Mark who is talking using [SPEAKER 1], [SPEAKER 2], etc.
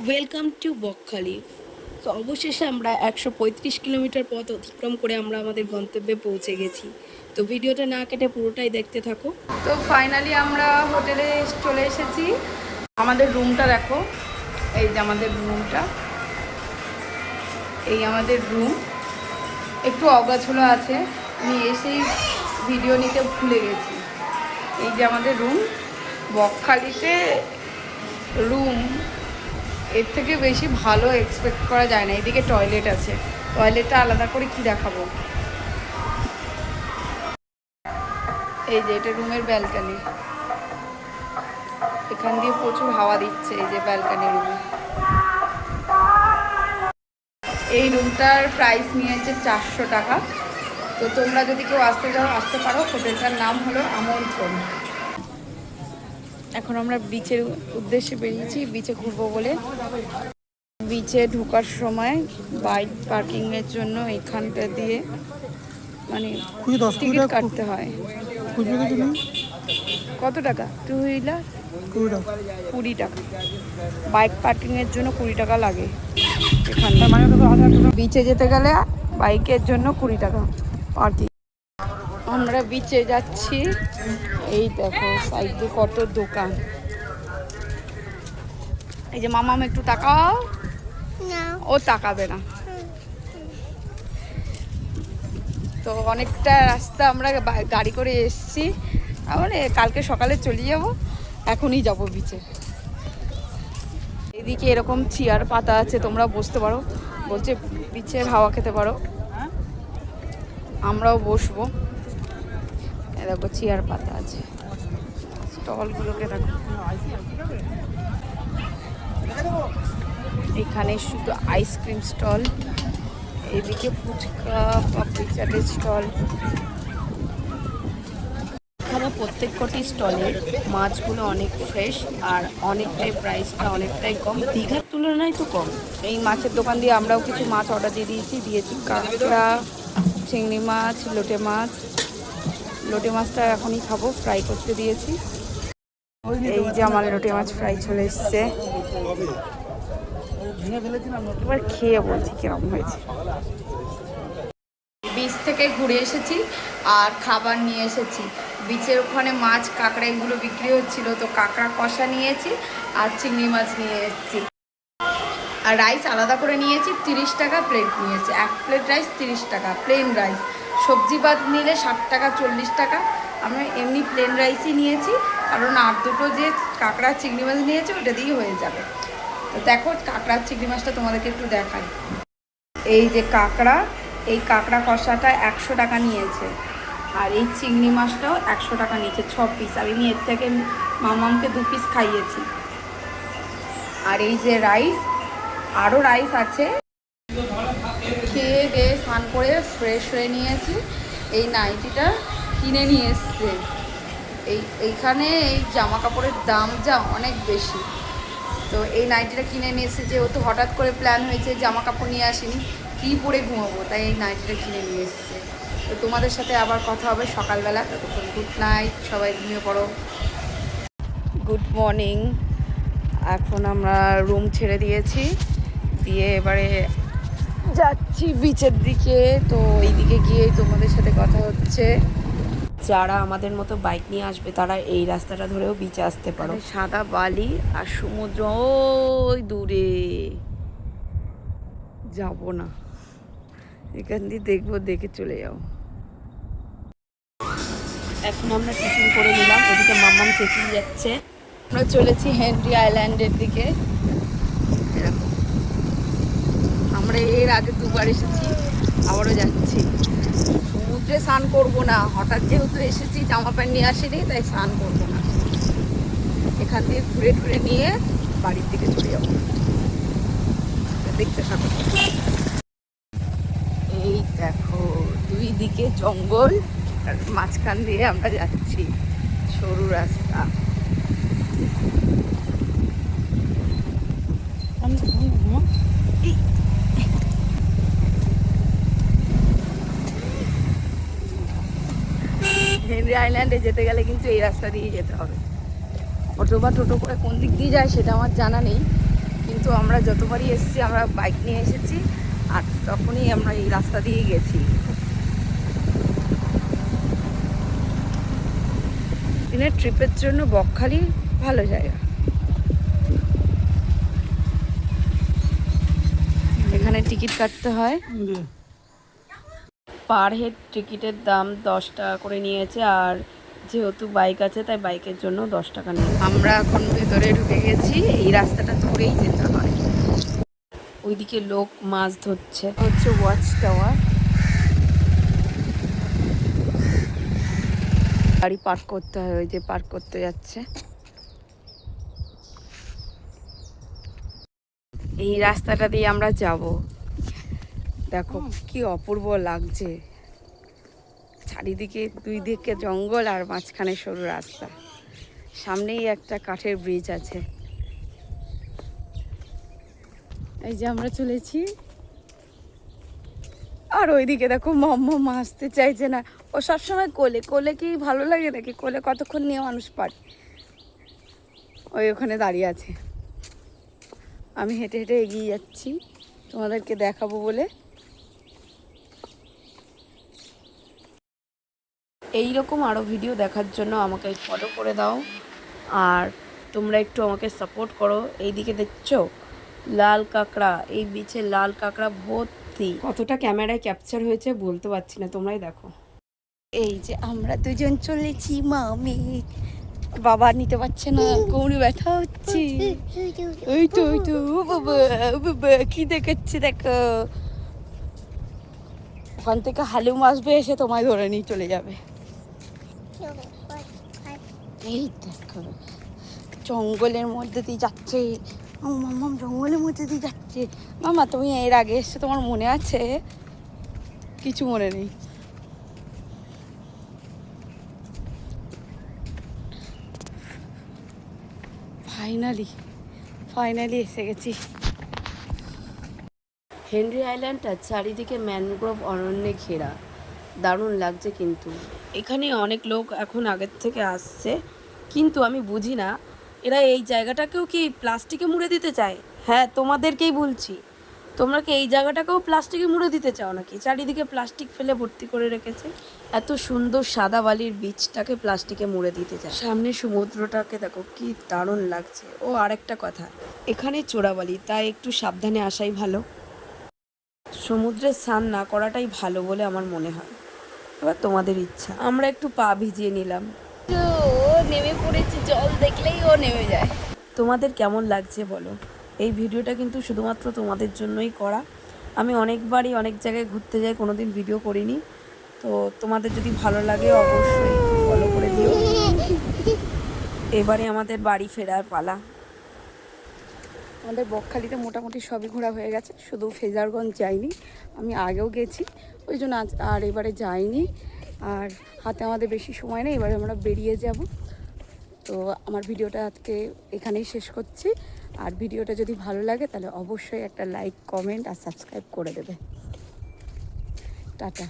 [SPEAKER 1] Welcome to Bakkhali. তো অবশেষে আমরা 135 কিলোমিটার পথ অতিক্রম করে আমরা আমাদের গন্তব্যে পৌঁছে গেছি। তো ভিডিওটা না কেটে পুরোটাই দেখতে থাকো। তো ফাইনালি আমরা হোটেলে চলে এসেছি। আমাদের রুমটা দেখো, এই যে আমাদের রুমটা, এই আমাদের রুম। একটু অগাছলো আছে, আমি এসেই ভিডিও নিতে ভুলে গেছি। এই যে আমাদের রুম। বকখালিতে রুম এর থেকে বেশি ভালো এক্সপেক্ট করা যায় না। এদিকে টয়লেট আছে, টয়লেটটা আলাদা করে কি দেখাবো। এই যে এটা রুমের ব্যালকানি, এখান দিয়ে প্রচুর হাওয়া দিচ্ছে। এই যে ব্যালকানি রুমে। এই রুমটার প্রাইস নিয়েছে 400 টাকা। তো তোমরা যদি কেউ আসতে চাও আসতে পারো। হোটেলটার নাম হলো আমন্ত্রণ। এখন আমরা বিচের উদ্দেশ্যে বেরিয়েছি, বিচে ঘুরবো বলে। বিচে ঢোকার সময় বাইক পার্কিংয়ের জন্য এখানটা দিয়ে মানে টিকিট কাটতে হয়। কত টাকা? টু হুইলার 20 টাকা, বাইক পার্কিংয়ের জন্য 20 টাকা লাগে। এখানে বিচে যেতে গেলে বাইকের জন্য 20 টাকা পার্কিং। আমরা বিচে যাচ্ছি। এই দেখো সাইডে কত দোকান। এই যে মামাম একটু তাকাও। ও তাকাবে না। তো অনেকটা রাস্তা আমরা গাড়ি করে এসেছি। মানে কালকে সকালে চলে যাব, এখনই যাব বিচে। এদিকে এরকম চেয়ার পাতা আছে, তোমরা বসতে পারো। বলছে বিচের হাওয়া খেতে পারো, আমরাও বসবো। দেখো চেয়ার পাতা আছে, স্টলগুলোকে দেখো। এখানে শুধু আইসক্রিম স্টল, এদিকে ফুচকা পাপড়ি চাটের স্টল। এখানে প্রত্যেক কটি স্টলে মাছগুলো অনেক ফ্রেশ আর অনেকটাই প্রাইসটা অনেকটাই কম, দীঘার তুলনায় তো কম। এই মাছের দোকান দিয়ে আমরাও কিছু মাছ অর্ডার দিয়েছি কাঁকড়া, চিংড়ি মাছ, লোটে মাছ। লোটে মাছটা এখনই খাবো, ফ্রাই করতে দিয়েছি। এই যে আমার লোটে মাছ ফ্রাই চলে এসছে, এবার খেয়ে বলছি কিরকম হয়েছে। বিচ থেকে ঘুরে এসেছি আর খাবার নিয়ে এসেছি। বিচের ওখানে মাছ কাঁকড়া এগুলো বিক্রি হচ্ছিল, তো কাঁকড়া কষা নিয়েছি আর চিংড়ি মাছ নিয়ে এসেছি। আর রাইস আলাদা করে নিয়েছি, 30 টাকা প্লেট নিয়েছি। 1 প্লেট রাইস 30 টাকা, প্লেন রাইস। সবজি বাদ নিলে 60 টাকা 40 টাকা। আমি এমনি প্লেন রাইসই নিয়েছি, কারণ আর দুটো যে কাঁকড়া চিংড়ি মাছ নিয়েছি ওটা দিয়েই হয়ে যাবে। তো দেখো কাঁকড়ার চিংড়ি মাছটা তোমাদেরকে একটু দেখাই। এই যে কাঁকড়া, এই কাঁকড়া কষাটা 100 টাকা নিয়েছে, আর এই চিংড়ি মাছটাও 100 টাকা নিয়েছে, 6 পিস। আমি এর থেকে মামামকে 2 পিস খাইয়েছি। আর এই যে রাইস, আরও রাইস আছে। খেয়ে দিয়ে স্নান করে ফ্রেশ হয়ে নিয়েছি। এই নাইটিটা কিনে নিয়ে এসছে। এইখানে এই জামা কাপড়ের দাম যা অনেক বেশি, তো এই নাইটিটা কিনে নিয়ে এসেছে। যেহেতু হঠাৎ করে প্ল্যান হয়েছে, জামা কাপড় নিয়ে আসিনি, কী পরে ঘুমাবো, তাই এই নাইটিটা কিনে নিয়ে এসেছে। তো তোমাদের সাথে আবার কথা হবে সকালবেলা। ততক্ষণ গুড নাইট, সবাই ঘুমিয়ে পড়ো। Good morning. এখন আমরা রুম ছেড়ে দিয়েছি, দিয়ে এবারে যাচ্ছি বিচের দিকে। তো এইদিকে গিয়েই তোমাদের সাথে কথা হচ্ছে। যারা আমাদের মতো বাইক নিয়ে আসবে তারা এই রাস্তাটা ধরেও বিচে আসতে পারো। সাদা বালি আর সমুদ্র ওই দূরে, যাব না, এখান দিয়ে দেখবো, দেখে চলে যাও। এখন আমরা টিফিন করে নিলাম, এদিকে মাম্মাম চেকিং যাচ্ছে। আমরা চলেছি হেনরি আইল্যান্ডের দিকে। এরকম আমরা এর আগে 2বার এসেছি, আবারও যাচ্ছি। সমুদ্রে স্নান করবো না, হঠাৎ যেহেতু এসেছি, জামা প্যান্ট নিয়ে আসিনি, তাই স্নান করবো না। এখান দিয়ে ঘুরে ঘুরে নিয়ে বাড়ির দিকে চলে যাবো। দেখতে থাকো। এই দেখো 2 দিকে জঙ্গল, আর মাঝখান দিয়ে আমরা যাচ্ছি, সরু রাস্তা। হেনরি আইল্যান্ডে যেতে গেলে কিন্তু এই রাস্তা দিয়ে যেতে হবে। অটো বা টোটো করে কোন দিক দিয়ে যায় সেটা আমার জানা নেই, কিন্তু আমরা যতবারই এসেছি আমরা বাইক নিয়ে এসেছি, আর তখনই আমরা এই রাস্তা দিয়েই গেছি। দিনের ট্রিপের জন্য বকখালি ভালো জায়গা। এখানে টিকিট কাটতে হয়, পার হেড টিকিটের দাম 10 টাকা করে নিয়েছে, আর যেহেতু বাইক আছে তাই বাইকের জন্য 10 টাকা নিয়ে। আমরা এখন ভেতরে ঢুকে গেছি, এই রাস্তাটা ধরেই যেতে হয়। ওইদিকে লোক মাছ ধরছে, হচ্ছে ওয়াচ টাওয়ার। গাড়ি পার্ক করতে হয়, ওই যে পার্ক করতে যাচ্ছে। এই রাস্তাটা দিয়ে আমরা যাব। দেখো কি অপূর্ব লাগছে, চারিদিকে দুই দিকে জঙ্গল আর মাঝখানে সরু রাস্তা, সামনেই একটা কাঠের ব্রিজ আছে। এই যে আমরা চলেছি, আর ওইদিকে দেখো মম আসতে চাইছে না, ও সবসময় কোলে কোলে কি ভালো লাগে নাকি, কোলে কতক্ষণ নিয়ে মানুষ পারে। ওই ওখানে দাঁড়িয়ে আছে, আমি হেঁটে হেঁটে এগিয়ে যাচ্ছি তোমাদেরকে দেখাবো বলে। এই রকম আরও ভিডিও দেখার জন্য আমাকে ফলো করে দাও, আর তোমরা একটু আমাকে সাপোর্ট করো। এইদিকে দেখছো লাল কাঁকড়া, এই বিচে লাল কাঁকড়া ভর্তি। কতটা ক্যামেরায় ক্যাপচার হয়েছে বলতে পারছি না, তোমরাই দেখো। এই যে আমরা দুজন চলেছি মামি, বাবা নিতে পারছে না, কোমরে ব্যথা হচ্ছে। ওই তো ওই তো, বাবা বাবা কি দেখাচ্ছে দেখো, ওখান থেকে হালুম আসবে, এসে তোমায় ধরে নিয়ে চলে যাবে। এই দেখো জঙ্গলের মধ্যে দিয়ে যাচ্ছে, মাম্মাম জঙ্গলের মধ্যে দিয়ে যাচ্ছে। মামা তুমি এর আগে এসে তোমার মনে আছে? কিছু মনে নেই। ফাইনালি এসে গেছি। হেনরি আইল্যান্ডটা চারিদিকে ম্যানগ্রোভ অরণ্যে ঘেরা, দারুণ লাগছে। কিন্তু এখানে অনেক লোক এখন আগের থেকে আসছে, কিন্তু আমি বুঝি না এরা এই জায়গাটাকেও কি প্লাস্টিকে মুড়ে দিতে চায়। হ্যাঁ, তোমাদেরকেই বলছি, তোমরা কি এই জায়গাটাকেও প্লাস্টিকে মুড়ে দিতে চাও নাকি? চারিদিকে প্লাস্টিক ফেলে ভর্তি করে রেখেছে, এত সুন্দর সাদা বালির বীজটাকে প্লাস্টিকে মুড়ে দিতে চায়। সামনে সমুদ্রটাকে দেখো কি দারুণ লাগছে। ও আরেকটা কথা, এখানে চোরাবালি, তাই একটু সাবধানে আসাই ভালো। সমুদ্রে স্নান না করাটাই ভালো বলে আমার মনে হয়, এবার তোমাদের ইচ্ছা। আমরা একটু পা ভিজিয়ে নিলাম, ও নেমে পড়েছে, জল দেখলেই ও নেমে যায়। তোমাদের কেমন লাগছে বলো? এই ভিডিওটা কিন্তু শুধুমাত্র তোমাদের জন্যই করা। আমি অনেকবারই অনেক জায়গায় ঘুরতে যাই, কোনোদিন ভিডিও করিনি, তো তোমাদের যদি ভালো লাগে অবশ্যই ফলো করে দিও। এবারে আমাদের বাড়ি ফেরার পালা। আমাদের বকখালিতে মোটামুটি সবই ঘোরা হয়ে গেছে, শুধু ফেজারগঞ্জ যাইনি, আমি আগেও গেছি, ওই জন্য আর এবারে যাইনি। আর হাতে আমাদের বেশি সময় নেই, এবারে আমরা বেরিয়ে যাব। তো আমার ভিডিওটা আজকে এখানেই শেষ করছি, আর ভিডিওটা যদি ভালো লাগে তাহলে অবশ্যই একটা লাইক, কমেন্ট আর সাবস্ক্রাইব করে দেবে। টাটা।